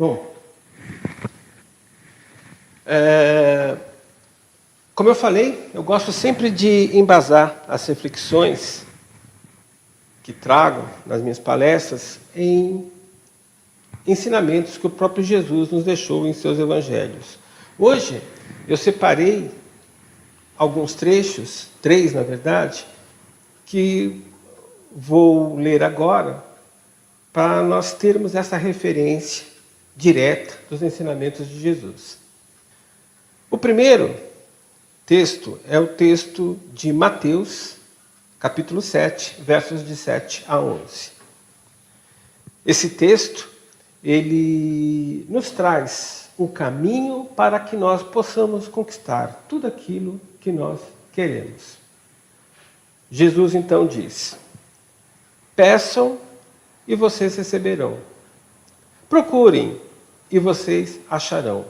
Bom, como eu falei, eu gosto sempre de embasar as reflexões que trago nas minhas palestras em ensinamentos que o próprio Jesus nos deixou em seus evangelhos. Hoje, eu separei alguns trechos, 3 na verdade, que vou ler agora, para nós termos essa referência direta dos ensinamentos de Jesus. O primeiro texto é o texto de Mateus, capítulo 7, versos de 7 a 11. Esse texto, ele nos traz um caminho para que nós possamos conquistar tudo aquilo que nós queremos. Jesus então diz: peçam e vocês receberão. Procurem e vocês acharão.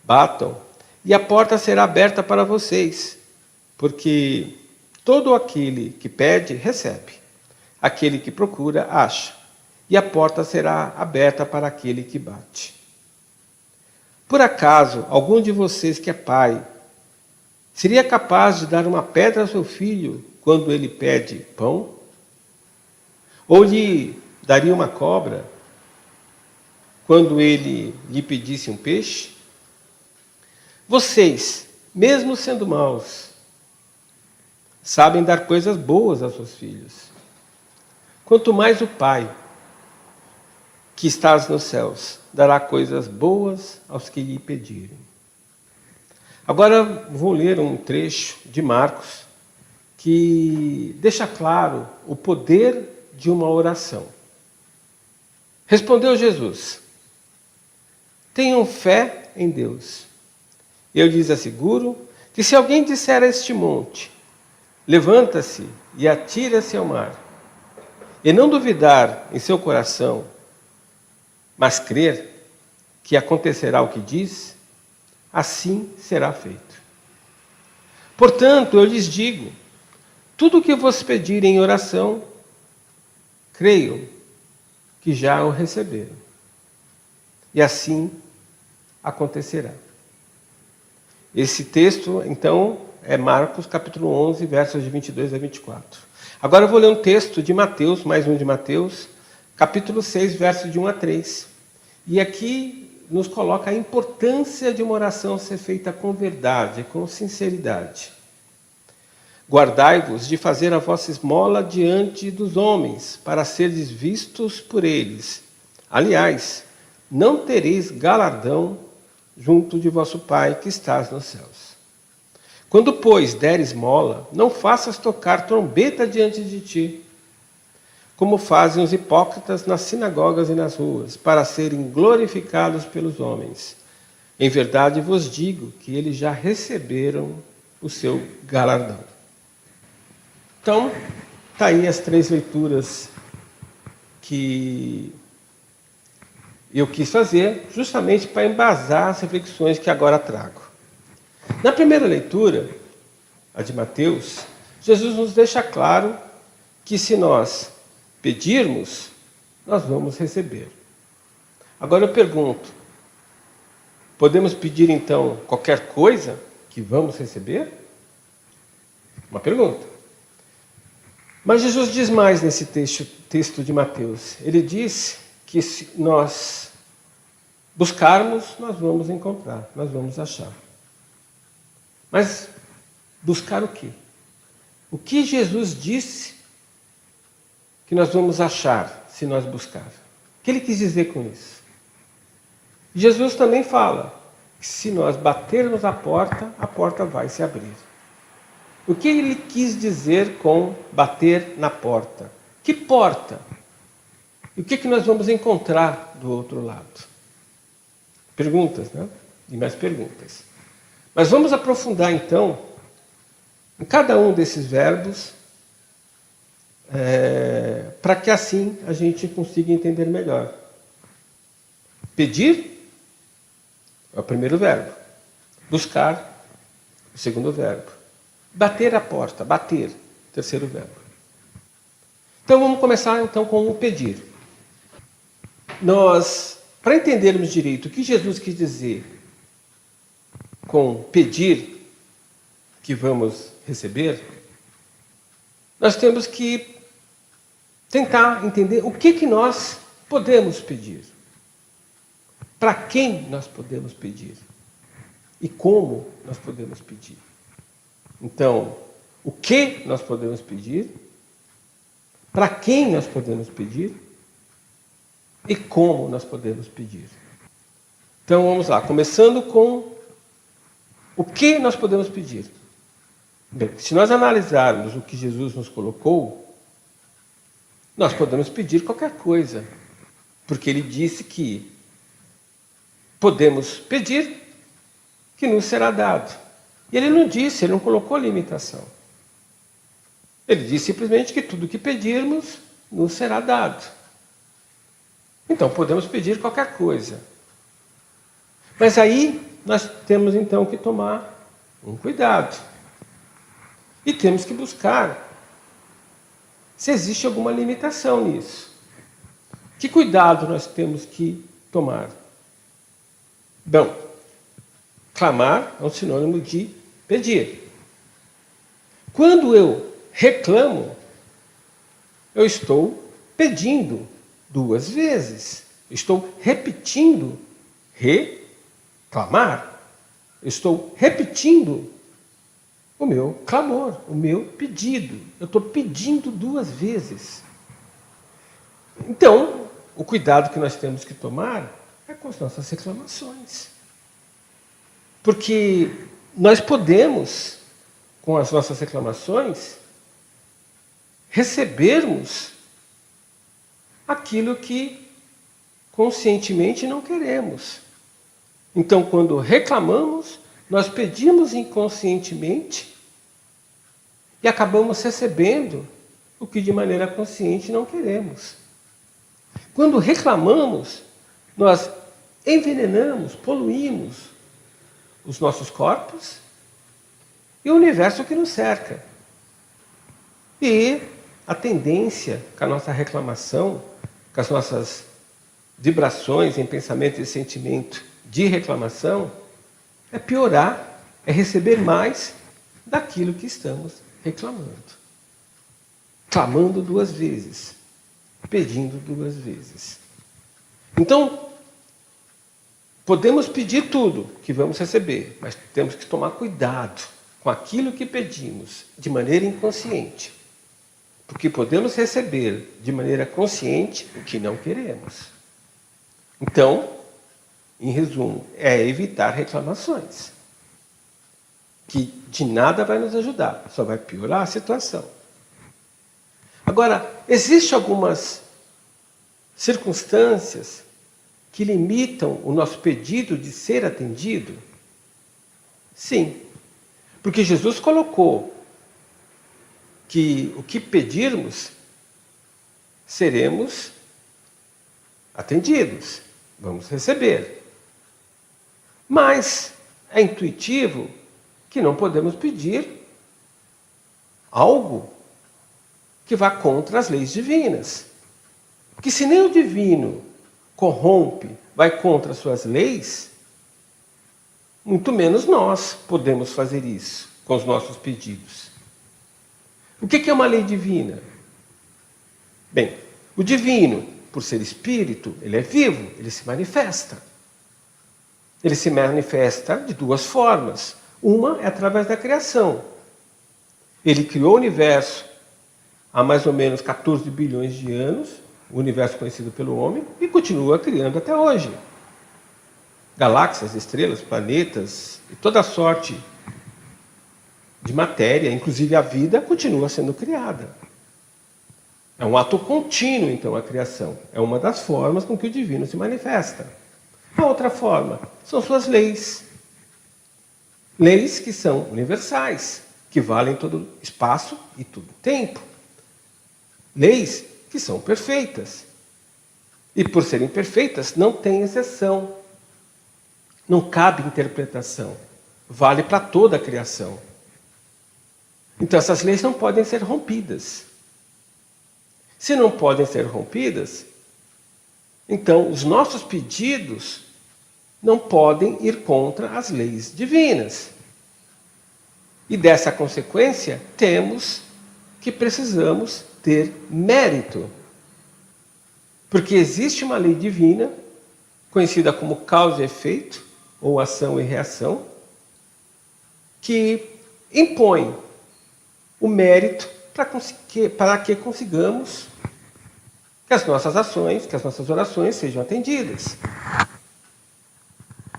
Batam e a porta será aberta para vocês, porque todo aquele que pede, recebe. Aquele que procura, acha. E a porta será aberta para aquele que bate. Por acaso, algum de vocês que é pai, seria capaz de dar uma pedra ao seu filho quando ele pede pão? Ou lhe daria uma cobra quando ele lhe pedisse um peixe? Vocês, mesmo sendo maus, sabem dar coisas boas aos seus filhos. Quanto mais o Pai, que estás nos céus, dará coisas boas aos que lhe pedirem. Agora vou ler um trecho de Marcos que deixa claro o poder de uma oração. Respondeu Jesus: tenham fé em Deus. Eu lhes asseguro que se alguém disser a este monte, levanta-se e atira-se ao mar, e não duvidar em seu coração, mas crer que acontecerá o que diz, assim será feito. Portanto, eu lhes digo, tudo o que vos pedirem em oração, creiam que já o receberam. E assim acontecerá. Esse texto, então, é Marcos, capítulo 11, versos de 22 a 24. Agora eu vou ler um texto de Mateus, mais um de Mateus, capítulo 6, versos de 1 a 3. E aqui nos coloca a importância de uma oração ser feita com verdade, com sinceridade. Guardai-vos de fazer a vossa esmola diante dos homens, para serdes vistos por eles. Aliás, não tereis galardão junto de vosso Pai que estás nos céus. Quando, pois, deres esmola, não faças tocar trombeta diante de ti, como fazem os hipócritas nas sinagogas e nas ruas, para serem glorificados pelos homens. Em verdade vos digo que eles já receberam o seu galardão. Então, está aí as 3 leituras que eu quis fazer, justamente para embasar as reflexões que agora trago. Na primeira leitura, a de Mateus, Jesus nos deixa claro que se nós pedirmos, nós vamos receber. Agora eu pergunto, podemos pedir então qualquer coisa que vamos receber? Uma pergunta. Mas Jesus diz mais nesse texto de Mateus. Ele diz que se nós buscarmos, nós vamos encontrar, nós vamos achar. Mas buscar o quê? O que Jesus disse que nós vamos achar se nós buscarmos? O que ele quis dizer com isso? Jesus também fala que se nós batermos a porta vai se abrir. O que ele quis dizer com bater na porta? Que porta? E o que nós vamos encontrar do outro lado? Perguntas, né? E mais perguntas. Mas vamos aprofundar então em cada um desses verbos para que assim a gente consiga entender melhor. Pedir é o primeiro verbo. Buscar, o segundo verbo. Bater a porta, bater, terceiro verbo. Então vamos começar então com o pedir. Nós, para entendermos direito o que Jesus quis dizer com pedir que vamos receber, nós temos que tentar entender o que nós podemos pedir. Para quem nós podemos pedir? E como nós podemos pedir? Então, o que nós podemos pedir? Para quem nós podemos pedir? E como nós podemos pedir? Então, vamos lá, começando com o que nós podemos pedir. Bem, se nós analisarmos o que Jesus nos colocou, nós podemos pedir qualquer coisa, porque ele disse que podemos pedir que nos será dado. E ele não disse, ele não colocou limitação. Ele disse simplesmente que tudo que pedirmos nos será dado. Então, podemos pedir qualquer coisa. Mas aí, nós temos então que tomar um cuidado. E temos que buscar se existe alguma limitação nisso. Que cuidado nós temos que tomar? Bom, clamar é um sinônimo de pedir. Quando eu reclamo, eu estou pedindo 2 vezes. Estou repetindo reclamar. Eu estou repetindo o meu clamor, o meu pedido. Eu estou pedindo 2 vezes. Então, o cuidado que nós temos que tomar é com as nossas reclamações. Porque nós podemos, com as nossas reclamações, recebermos aquilo que conscientemente não queremos. Então, quando reclamamos, nós pedimos inconscientemente e acabamos recebendo o que de maneira consciente não queremos. Quando reclamamos, nós envenenamos, poluímos os nossos corpos e o universo que nos cerca. E a tendência com a nossa reclamação, com as nossas vibrações em pensamento e sentimento de reclamação, é piorar, é receber mais daquilo que estamos reclamando. Clamando 2 vezes, pedindo 2 vezes. Então, podemos pedir tudo que vamos receber, mas temos que tomar cuidado com aquilo que pedimos de maneira inconsciente. Porque podemos receber de maneira consciente o que não queremos. Então, em resumo, é evitar reclamações. Que de nada vai nos ajudar, só vai piorar a situação. Agora, existem algumas circunstâncias que limitam o nosso pedido de ser atendido? Sim, porque Jesus colocou que o que pedirmos, seremos atendidos, vamos receber. Mas é intuitivo que não podemos pedir algo que vá contra as leis divinas. Porque se nem o divino corrompe, vai contra as suas leis, muito menos nós podemos fazer isso com os nossos pedidos. O que é uma lei divina? Bem, o divino, por ser espírito, ele é vivo, ele se manifesta. Ele se manifesta de 2 formas. Uma é através da criação. Ele criou o universo há mais ou menos 14 bilhões de anos, o universo conhecido pelo homem, e continua criando até hoje. Galáxias, estrelas, planetas e toda sorte de matéria, inclusive a vida, continua sendo criada. É um ato contínuo, então, a criação. É uma das formas com que o divino se manifesta. A outra forma são suas leis. Leis que são universais, que valem todo espaço e todo tempo. Leis que são perfeitas. E por serem perfeitas, não tem exceção. Não cabe interpretação. Vale para toda a criação. Então essas leis não podem ser rompidas. Se não podem ser rompidas, Então, os nossos pedidos não podem ir contra as leis divinas. E dessa consequência, precisamos ter mérito. Porque existe uma lei divina, conhecida como causa e efeito, ou ação e reação, que impõe o mérito para que consigamos que as nossas ações, que as nossas orações sejam atendidas.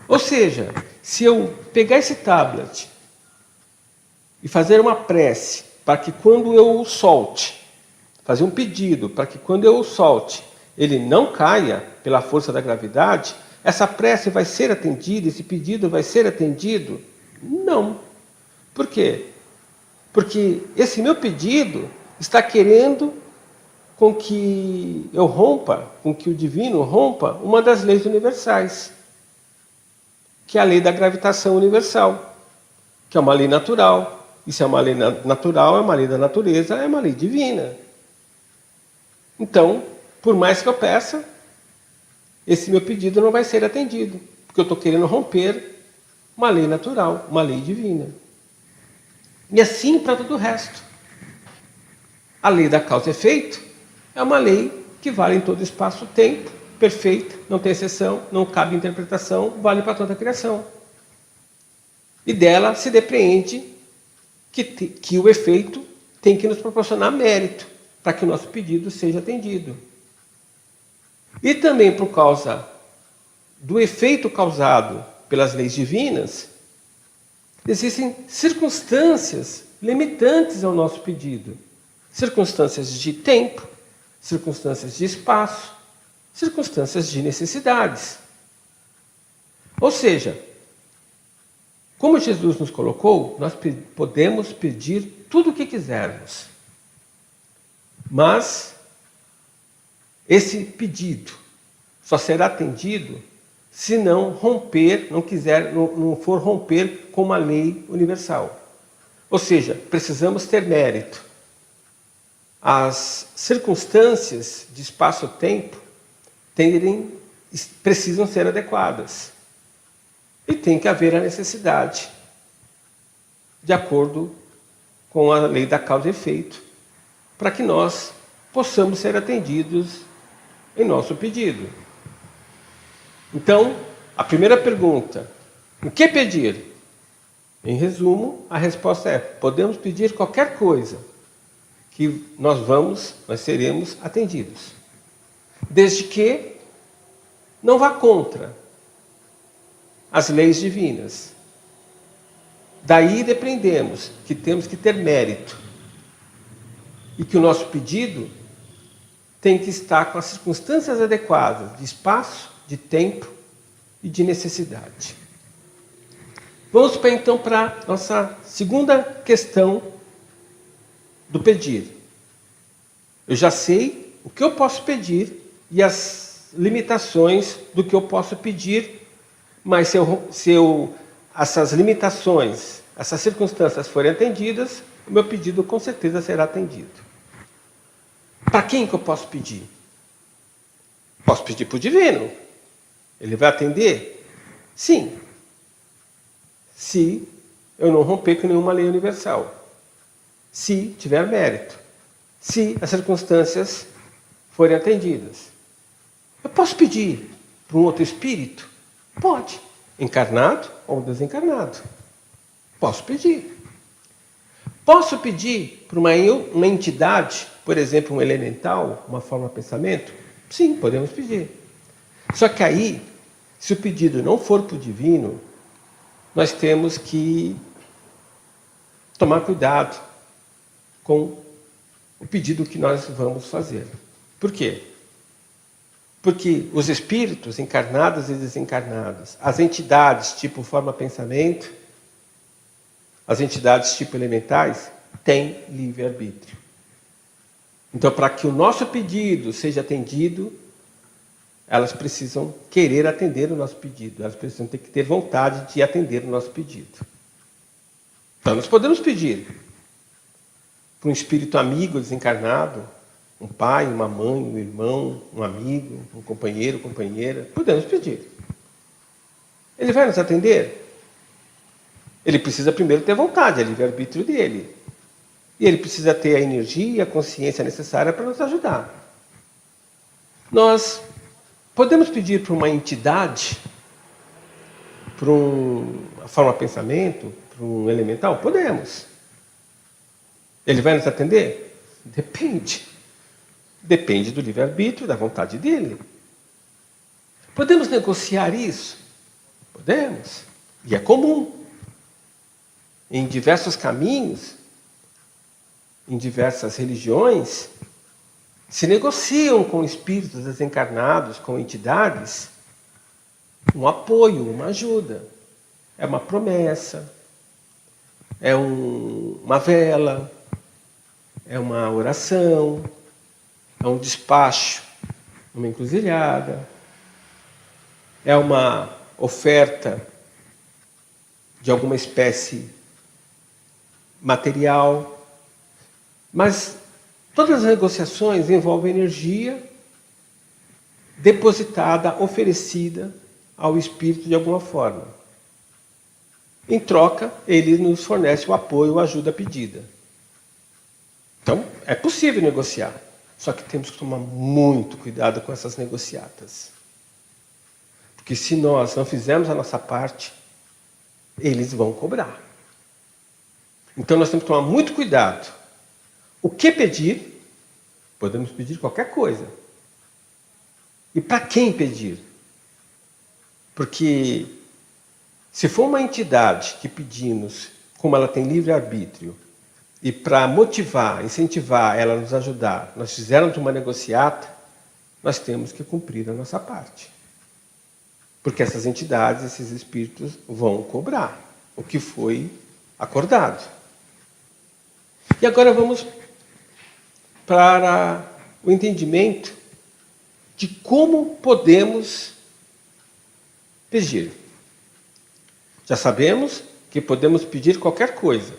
Ou seja, se eu pegar esse tablet e fazer uma prece para que quando eu o solte, fazer um pedido para que quando eu o solte, ele não caia pela força da gravidade, essa prece vai ser atendida, esse pedido vai ser atendido? Não. Por quê? Porque esse meu pedido está querendo com que eu rompa, com que o divino rompa uma das leis universais, que é a lei da gravitação universal, que é uma lei natural. E se é uma lei natural, é uma lei da natureza, é uma lei divina. Então, por mais que eu peça, esse meu pedido não vai ser atendido, porque eu estou querendo romper uma lei natural, uma lei divina. E assim para todo o resto. A lei da causa e efeito é uma lei que vale em todo espaço-tempo, perfeita, não tem exceção, não cabe interpretação, vale para toda a criação. E dela se depreende que o efeito tem que nos proporcionar mérito para que o nosso pedido seja atendido. E também por causa do efeito causado pelas leis divinas, existem circunstâncias limitantes ao nosso pedido. Circunstâncias de tempo, circunstâncias de espaço, circunstâncias de necessidades. Ou seja, como Jesus nos colocou, nós podemos pedir tudo o que quisermos. Mas esse pedido só será atendido se não for romper com uma lei universal. Ou seja, precisamos ter mérito. As circunstâncias de espaço-tempo precisam ser adequadas. E tem que haver a necessidade, de acordo com a lei da causa e efeito, para que nós possamos ser atendidos em nosso pedido. Então, a primeira pergunta, o que pedir? Em resumo, a resposta é, podemos pedir qualquer coisa, que nós seremos atendidos. Desde que não vá contra as leis divinas. Daí dependemos que temos que ter mérito e que o nosso pedido tem que estar com as circunstâncias adequadas de espaço, de tempo e de necessidade. Vamos então para a nossa segunda questão do pedir. Eu já sei o que eu posso pedir e as limitações do que eu posso pedir, mas se essas limitações, essas circunstâncias forem atendidas, o meu pedido com certeza será atendido. Para quem que eu posso pedir? Posso pedir para o divino. Ele vai atender? Sim. Se eu não romper com nenhuma lei universal. Se tiver mérito. Se as circunstâncias forem atendidas. Eu posso pedir para um outro espírito? Pode. Encarnado ou desencarnado. Posso pedir. Posso pedir para uma entidade, por exemplo, um elemental, uma forma de pensamento? Sim, podemos pedir. Só que aí, se o pedido não for para o divino, nós temos que tomar cuidado com o pedido que nós vamos fazer. Por quê? Porque os espíritos encarnados e desencarnados, as entidades tipo forma-pensamento, as entidades tipo elementais, têm livre-arbítrio. Então, para que o nosso pedido seja atendido, elas precisam querer atender o nosso pedido. Elas precisam ter que ter vontade de atender o nosso pedido. Então, nós podemos pedir para um espírito amigo desencarnado, Um pai, uma mãe, um irmão, um amigo, um companheiro, companheira. Podemos pedir. Ele vai nos atender? Ele precisa primeiro ter vontade, é livre-arbítrio dele. E ele precisa ter a energia e a consciência necessária para nos ajudar. Nós podemos pedir para uma entidade, para uma forma de pensamento, para um elemental? Podemos. Ele vai nos atender? Depende. Depende do livre-arbítrio, da vontade dele. Podemos negociar isso? Podemos. E é comum. Em diversos caminhos, em diversas religiões, se negociam com espíritos desencarnados, com entidades, um apoio, uma ajuda. É uma promessa, é uma vela, é uma oração, é um despacho, uma encruzilhada, é uma oferta de alguma espécie material. Mas todas as negociações envolvem energia depositada, oferecida ao espírito de alguma forma. Em troca, ele nos fornece o apoio, a ajuda pedida. Então, é possível negociar. Só que temos que tomar muito cuidado com essas negociatas. Porque se nós não fizermos a nossa parte, eles vão cobrar. Então nós temos que tomar muito cuidado. O que pedir? Podemos pedir qualquer coisa. E para quem pedir? Porque se for uma entidade que pedimos, como ela tem livre-arbítrio, e para motivar, incentivar ela a nos ajudar, nós fizermos uma negociata, nós temos que cumprir a nossa parte. Porque essas entidades, esses espíritos vão cobrar o que foi acordado. E agora vamos para o entendimento de como podemos pedir. Já sabemos que podemos pedir qualquer coisa,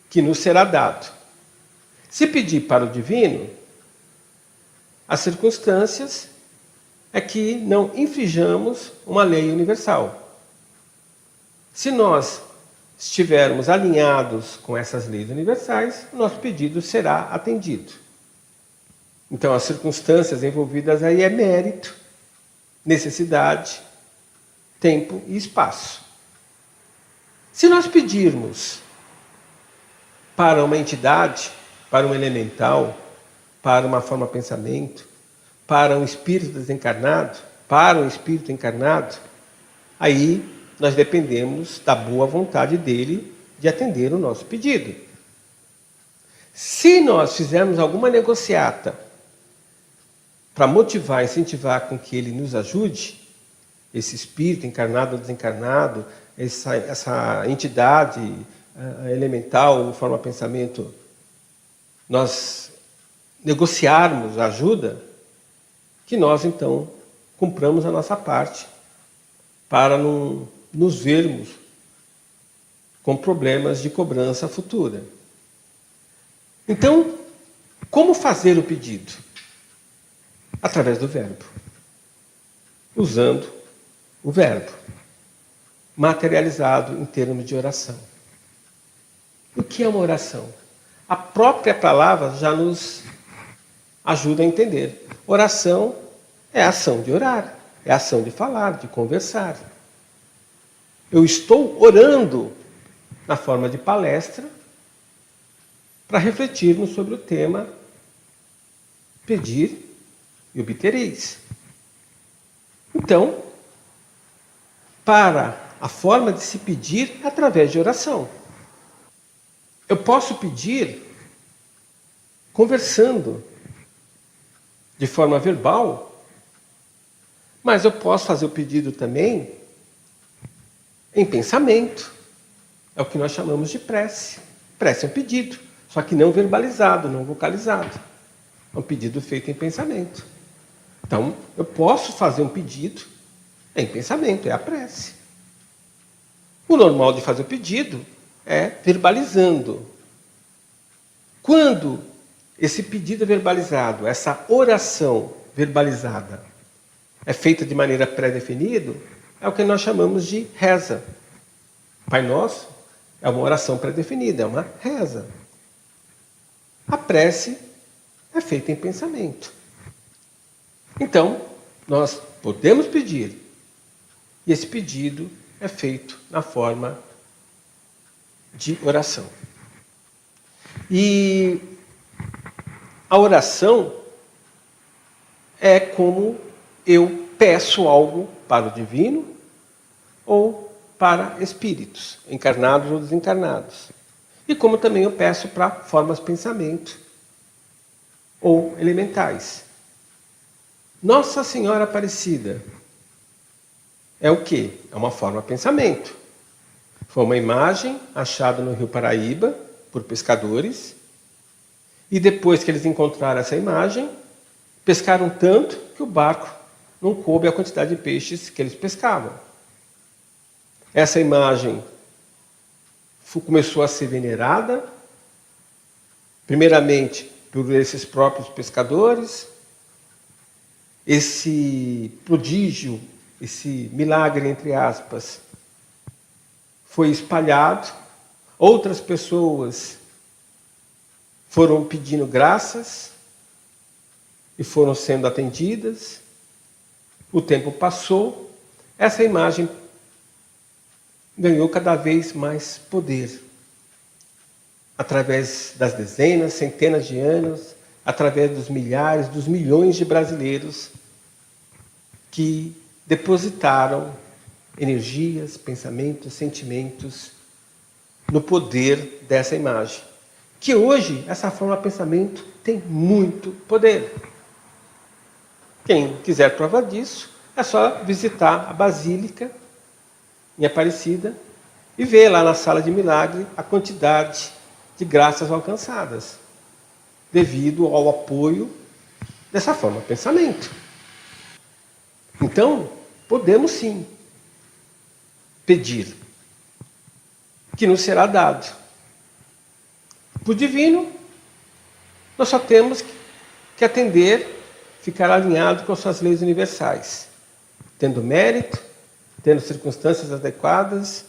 que nos será dado. Se pedir para o divino, as circunstâncias é que não infringamos uma lei universal. Se nós estivermos alinhados com essas leis universais, nosso pedido será atendido. Então, as circunstâncias envolvidas aí é mérito, necessidade, tempo e espaço. Se nós pedirmos para uma entidade, para um elemental, para uma forma de pensamento, para um espírito desencarnado, para um espírito encarnado, aí nós dependemos da boa vontade dele de atender o nosso pedido. Se nós fizermos alguma negociata para motivar, incentivar com que ele nos ajude, esse espírito encarnado ou desencarnado, essa entidade elemental, forma de pensamento, nós negociarmos a ajuda, que nós então cumpramos a nossa parte para não nos vermos com problemas de cobrança futura. Então, como fazer o pedido? Através do verbo. Usando o verbo, materializado em termos de oração. O que é uma oração? A própria palavra já nos ajuda a entender. Oração é a ação de orar, é a ação de falar, de conversar. Eu estou orando na forma de palestra para refletirmos sobre o tema pedir e obtereis. Então, para a forma de se pedir é através de oração. Eu posso pedir conversando de forma verbal, mas eu posso fazer o pedido também em pensamento. É o que nós chamamos de prece. Prece é um pedido, só que não verbalizado, não vocalizado. É um pedido feito em pensamento. Então, eu posso fazer um pedido em pensamento, é a prece. O normal de fazer o pedido é verbalizando. Quando esse pedido verbalizado, essa oração verbalizada, é feita de maneira pré-definida, é o que nós chamamos de reza. Pai Nosso é uma oração pré-definida, é uma reza. A prece é feita em pensamento. Então, nós podemos pedir, e esse pedido é feito na forma de oração. E a oração é como eu peço algo para o divino ou para espíritos, encarnados ou desencarnados. E como também eu peço para formas de pensamento ou elementais. Nossa Senhora Aparecida é o quê? É uma forma de pensamento. Foi uma imagem achada no Rio Paraíba por pescadores. E depois que eles encontraram essa imagem, pescaram tanto que o barco não coube a quantidade de peixes que eles pescavam. Essa imagem começou a ser venerada, primeiramente por esses próprios pescadores. Esse prodígio, esse milagre, entre aspas, foi espalhado. Outras pessoas foram pedindo graças e foram sendo atendidas. O tempo passou, essa imagem ganhou cada vez mais poder. Através das dezenas, centenas de anos, através dos milhares, dos milhões de brasileiros que depositaram energias, pensamentos, sentimentos no poder dessa imagem. Que hoje, essa forma de pensamento tem muito poder. Quem quiser prova disso, é só visitar a Basílica, em Aparecida, e ver lá na sala de milagre a quantidade de graças alcançadas, devido ao apoio dessa forma de pensamento. Então, podemos sim pedir, que nos será dado. Por divino, nós só temos que atender, ficar alinhado com suas leis universais, tendo mérito, tendo circunstâncias adequadas,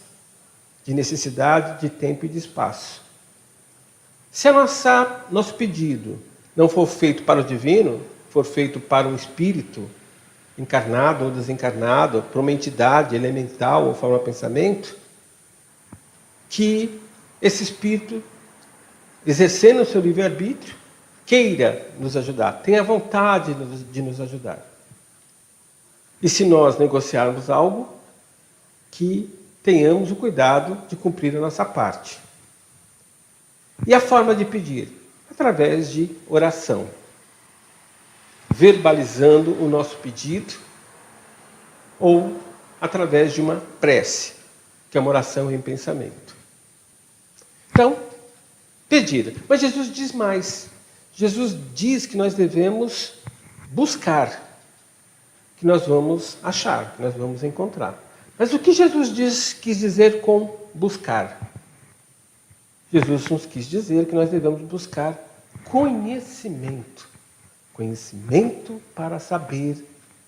de necessidade, de tempo e de espaço. Se nosso pedido não for feito para o divino, for feito para um espírito encarnado ou desencarnado, para uma entidade elemental ou forma de pensamento, que esse espírito, exercendo o seu livre-arbítrio, queira nos ajudar, tenha vontade de nos ajudar. E se nós negociarmos algo, que tenhamos o cuidado de cumprir a nossa parte. E a forma de pedir? Através de oração. Verbalizando o nosso pedido, ou através de uma prece, que é uma oração em pensamento. Então, pedir. Mas Jesus diz mais. Jesus diz que nós devemos buscar, que nós vamos achar, que nós vamos encontrar. Mas o que Jesus quis dizer com buscar? Jesus nos quis dizer que nós devemos buscar conhecimento. Conhecimento para saber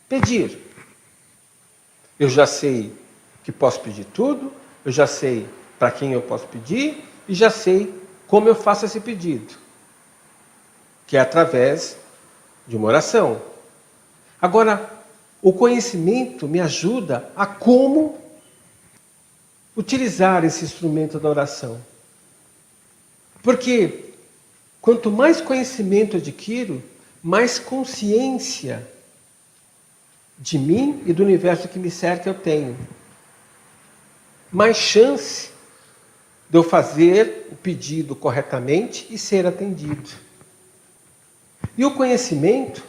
pedir. Eu já sei que posso pedir tudo, eu já sei para quem eu posso pedir e já sei como eu faço esse pedido, que é através de uma oração. Agora, o conhecimento me ajuda a como utilizar esse instrumento da oração. Porque quanto mais conhecimento adquiro, mais consciência de mim e do universo que me cerca eu tenho. Mais chance de eu fazer o pedido corretamente e ser atendido. E o conhecimento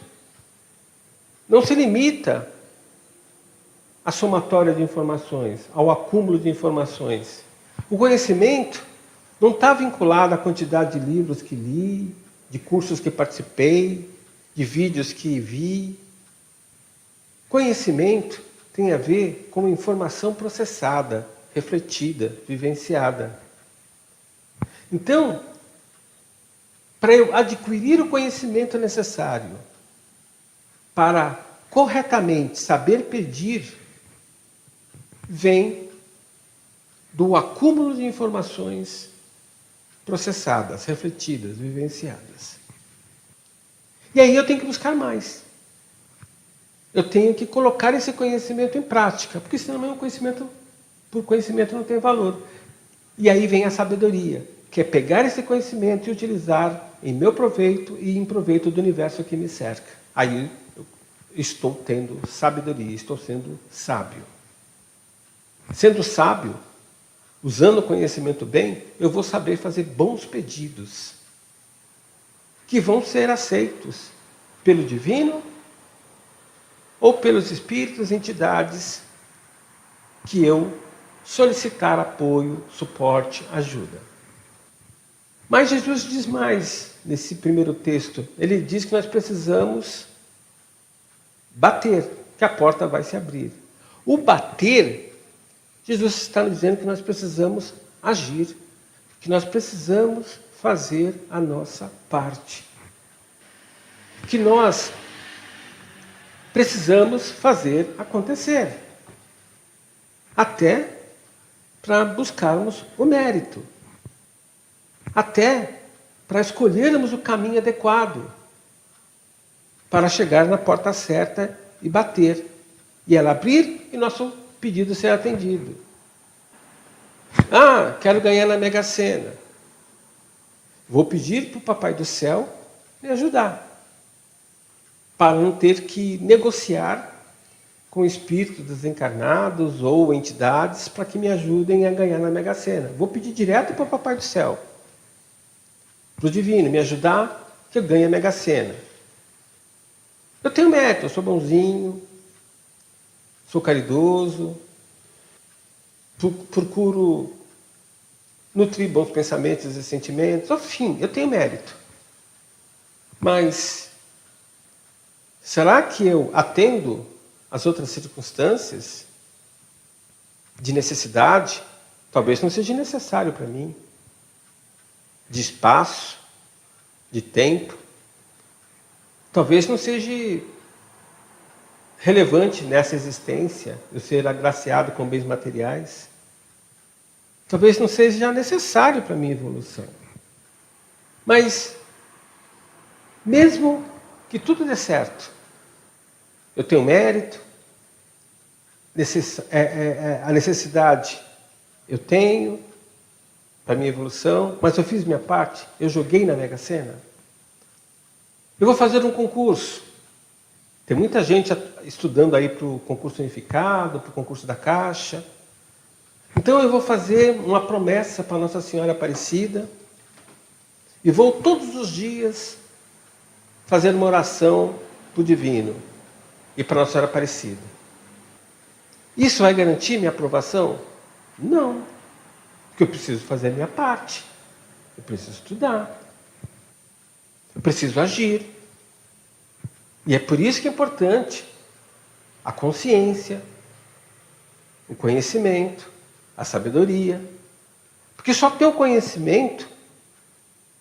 não se limita à somatória de informações, ao acúmulo de informações. O conhecimento não está vinculado à quantidade de livros que li, de cursos que participei, de vídeos que vi. Conhecimento tem a ver com informação processada, refletida, vivenciada. Então, para eu adquirir o conhecimento necessário para corretamente saber pedir, vem do acúmulo de informações processadas, refletidas, vivenciadas. E aí eu tenho que buscar mais. Eu tenho que colocar esse conhecimento em prática, porque senão é um conhecimento, por conhecimento não tem valor. E aí vem a sabedoria, que é pegar esse conhecimento e utilizar em meu proveito e em proveito do universo que me cerca. Aí eu estou tendo sabedoria, estou sendo sábio. Sendo sábio, usando o conhecimento bem, eu vou saber fazer bons pedidos, que vão ser aceitos pelo divino ou pelos espíritos, entidades que eu solicitar apoio, suporte, ajuda. Mas Jesus diz mais nesse primeiro texto. Ele diz que nós precisamos bater, que a porta vai se abrir. O bater, Jesus está nos dizendo que nós precisamos agir, que nós precisamos fazer a nossa parte. Que nós precisamos fazer acontecer. Até para buscarmos o mérito. Até para escolhermos o caminho adequado. Para chegar na porta certa e bater. E ela abrir e nosso pedido ser atendido. Ah, quero ganhar na Mega Sena. Vou pedir para o Papai do Céu me ajudar. Para não ter que negociar com espíritos desencarnados ou entidades para que me ajudem a ganhar na Mega Sena. Vou pedir direto para o Papai do Céu, para o Divino, me ajudar que eu ganhe a Mega Sena. Eu tenho mérito, eu sou bonzinho, sou caridoso, procuro nutrir bons pensamentos e sentimentos, enfim, eu tenho mérito. Mas será que eu atendo as outras circunstâncias de necessidade? Talvez não seja necessário para mim. De espaço, de tempo. Talvez não seja relevante nessa existência eu ser agraciado com bens materiais. Talvez não seja necessário para a minha evolução. Mas, mesmo que tudo dê certo, eu tenho mérito, a necessidade eu tenho para a minha evolução, mas eu fiz minha parte, eu joguei na Mega Sena. Eu vou fazer um concurso. Tem muita gente estudando aí para o concurso unificado, para o concurso da Caixa. Então eu vou fazer uma promessa para Nossa Senhora Aparecida e vou todos os dias fazer uma oração para o Divino e para Nossa Senhora Aparecida. Isso vai garantir minha aprovação? Não. Porque eu preciso fazer a minha parte. Eu preciso estudar. Eu preciso agir. E é por isso que é importante a consciência, o conhecimento, a sabedoria. Porque só ter o conhecimento,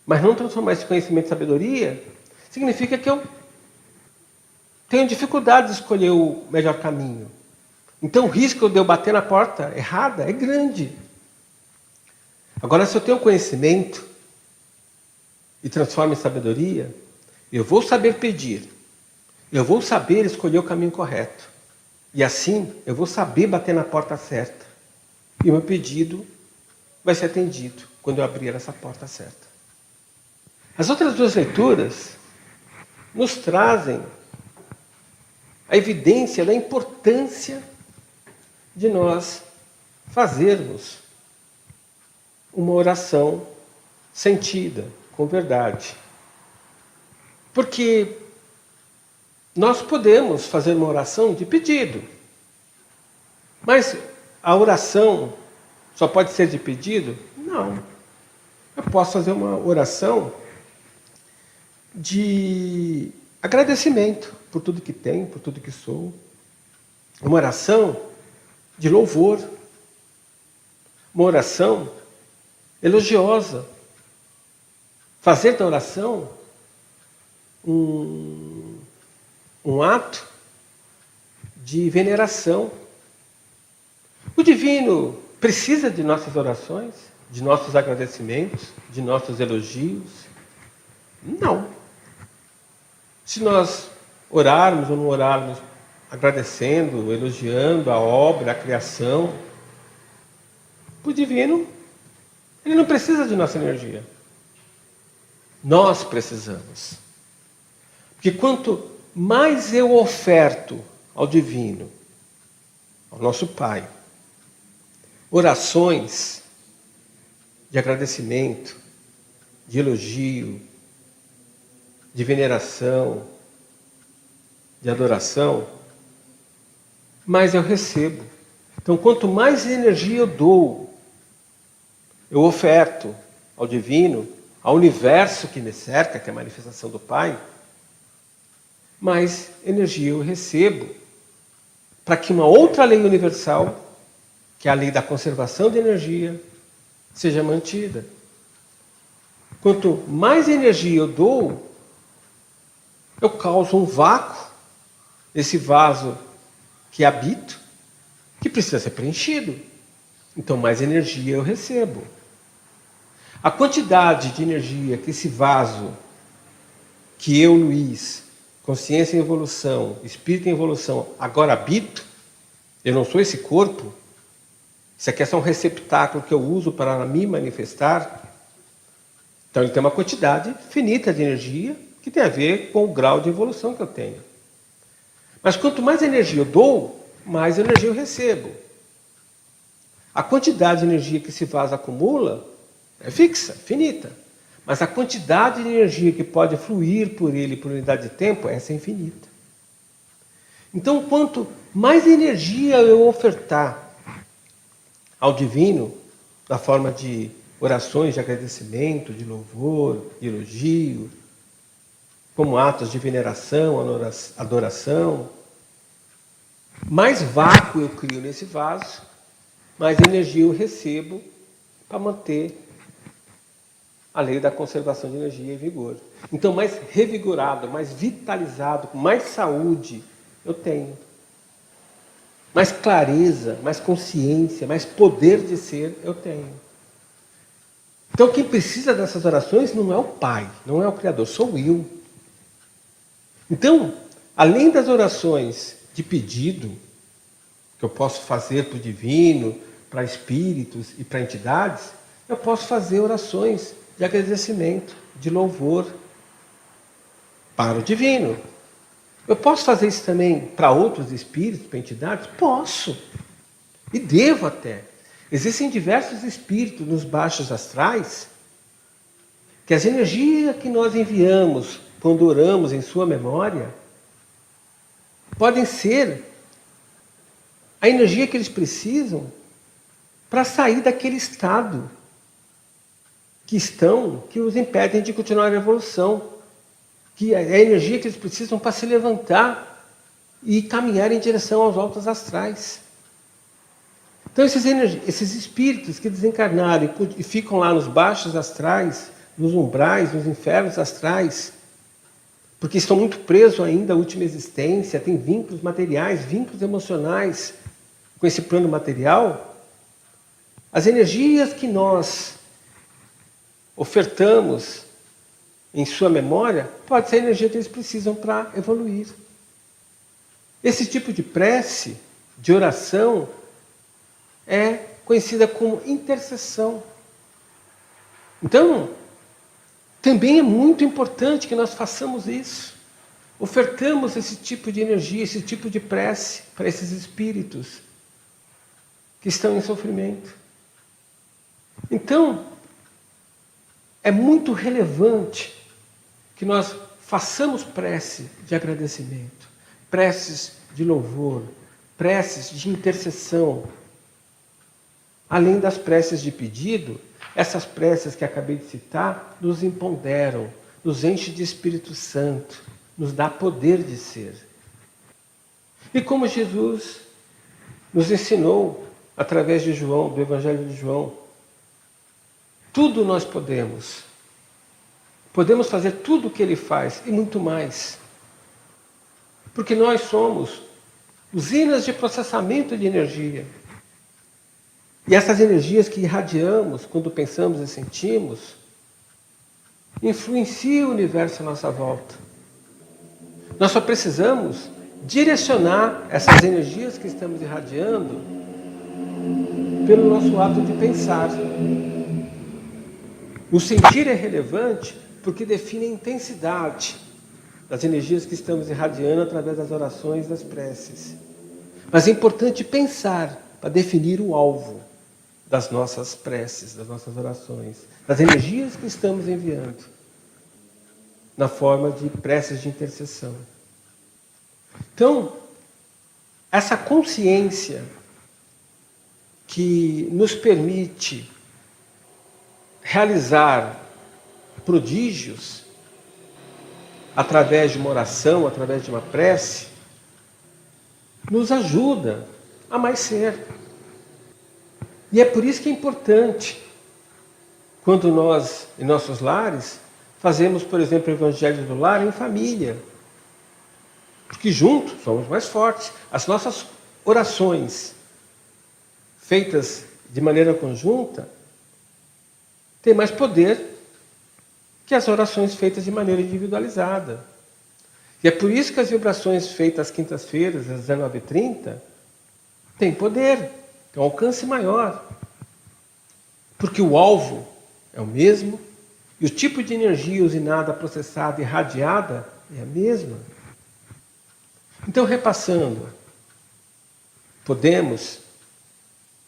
mas não transformar esse conhecimento em sabedoria, significa que eu tenho dificuldade de escolher o melhor caminho. Então o risco de eu bater na porta errada é grande. Agora, se eu tenho conhecimento e transformo em sabedoria, eu vou saber pedir. Eu vou saber escolher o caminho correto. E assim, eu vou saber bater na porta certa. E o meu pedido vai ser atendido quando eu abrir essa porta certa. As outras duas leituras nos trazem a evidência da importância de nós fazermos uma oração sentida, com verdade. Porque nós podemos fazer uma oração de pedido. Mas a oração só pode ser de pedido? Não. Eu posso fazer uma oração de agradecimento por tudo que tenho, por tudo que sou. Uma oração de louvor. Uma oração elogiosa. fazer da oração um ato de veneração. O divino precisa de nossas orações, de nossos agradecimentos, de nossos elogios? Não. Se nós orarmos ou não orarmos, agradecendo, elogiando a obra, a criação, o divino, ele não precisa de nossa energia. Nós precisamos. Porque quanto mais eu oferto ao divino, ao nosso Pai, orações de agradecimento, de elogio, de veneração, de adoração, mais eu recebo. Então, quanto mais energia eu dou, eu oferto ao divino, ao universo que me cerca, que é a manifestação do Pai, mais energia eu recebo para que uma outra lei universal, que é a lei da conservação de energia, seja mantida. Quanto mais energia eu dou, eu causo um vácuo nesse vaso que habito, que precisa ser preenchido. Então, mais energia eu recebo. A quantidade de energia que esse vaso, que eu, Luiz, consciência em evolução, espírito em evolução, agora habito, eu não sou esse corpo, isso aqui é só um receptáculo que eu uso para me manifestar. Então ele tem uma quantidade finita de energia que tem a ver com o grau de evolução que eu tenho. Mas quanto mais energia eu dou, mais energia eu recebo. A quantidade de energia que esse vaso acumula é fixa, finita. Mas a quantidade de energia que pode fluir por ele por unidade de tempo, essa é infinita. Então, quanto mais energia eu ofertar ao divino, na forma de orações de agradecimento, de louvor, de elogio, como atos de veneração, adoração, mais vácuo eu crio nesse vaso, mais energia eu recebo para manter a lei da conservação de energia e vigor. Então, mais revigorado, mais vitalizado, com mais saúde eu tenho. Mais clareza, mais consciência, mais poder de ser eu tenho. Então, quem precisa dessas orações não é o Pai, não é o Criador, sou eu. Então, além das orações de pedido, que eu posso fazer para o divino, para espíritos e para entidades, eu posso fazer orações de agradecimento, de louvor para o divino. Eu posso fazer isso também para outros espíritos, para entidades? Posso. E devo até. Existem diversos espíritos nos baixos astrais que as energias que nós enviamos quando oramos em sua memória podem ser a energia que eles precisam para sair daquele estado que os impedem de continuar a evolução. Que é a energia que eles precisam para se levantar e caminhar em direção aos altos astrais. Então esses espíritos que desencarnaram e ficam lá nos baixos astrais, nos umbrais, nos infernos astrais, porque estão muito presos ainda à última existência, têm vínculos materiais, vínculos emocionais com esse plano material, as energias que nós ofertamos em sua memória, pode ser a energia que eles precisam para evoluir. Esse tipo de prece, de oração, é conhecida como intercessão. Então, também é muito importante que nós façamos isso. Ofertamos esse tipo de energia, esse tipo de prece para esses espíritos que estão em sofrimento. Então, é muito relevante que nós façamos prece de agradecimento, preces de louvor, preces de intercessão. Além das preces de pedido, essas preces que acabei de citar nos empoderam, nos enche de Espírito Santo, nos dá poder de ser. E como Jesus nos ensinou através de João, do Evangelho de João, tudo nós podemos podemos fazer tudo o que Ele faz e muito mais. Porque nós somos usinas de processamento de energia. E essas energias que irradiamos quando pensamos e sentimos influenciam o universo à nossa volta. Nós só precisamos direcionar essas energias que estamos irradiando pelo nosso ato de pensar. O sentir é relevante porque define a intensidade das energias que estamos irradiando através das orações e das preces. Mas é importante pensar para definir o alvo das nossas preces, das nossas orações, das energias que estamos enviando, na forma de preces de intercessão. Então, essa consciência que nos permite realizar prodígios através de uma oração, através de uma prece, nos ajuda a mais ser. E é por isso que é importante, quando nós, em nossos lares, fazemos, por exemplo, o Evangelho do Lar em família. Porque juntos somos mais fortes. As nossas orações, feitas de maneira conjunta, têm mais poder que as orações feitas de maneira individualizada. E é por isso que as vibrações feitas às quintas-feiras, às 19h30, têm poder. Tem um alcance maior. Porque o alvo é o mesmo e o tipo de energia usinada, processada e irradiada é a mesma. Então, repassando, podemos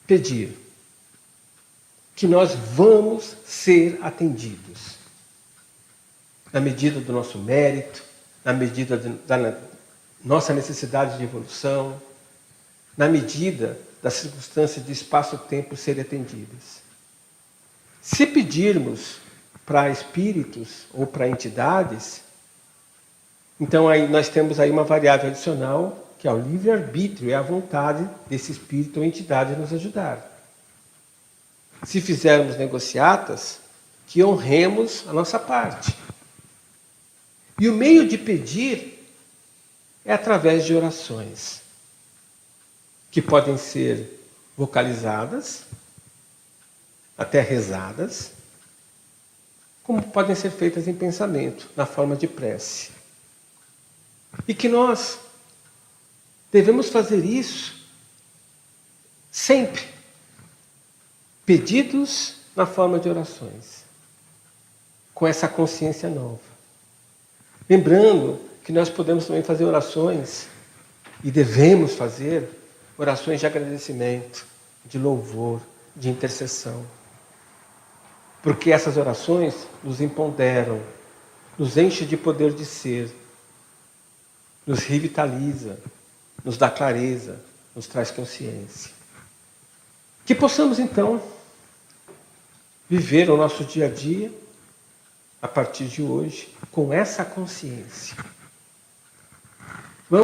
pedir que nós vamos ser atendidos na medida do nosso mérito, na medida da nossa necessidade de evolução, na medida das circunstâncias de espaço-tempo serem atendidas. Se pedirmos para espíritos ou para entidades, então aí nós temos aí uma variável adicional, que é o livre-arbítrio, é a vontade desse espírito ou entidade nos ajudar. Se fizermos negociatas, que honremos a nossa parte. E o meio de pedir é através de orações, que podem ser vocalizadas, até rezadas, como podem ser feitas em pensamento, na forma de prece. E que nós devemos fazer isso sempre, pedidos na forma de orações, com essa consciência nova. Lembrando que nós podemos também fazer orações, e devemos fazer orações de agradecimento, de louvor, de intercessão. Porque essas orações nos empoderam, nos enche de poder de ser, nos revitaliza, nos dá clareza, nos traz consciência. Que possamos, então, viver o nosso dia a dia, a partir de hoje, com essa consciência.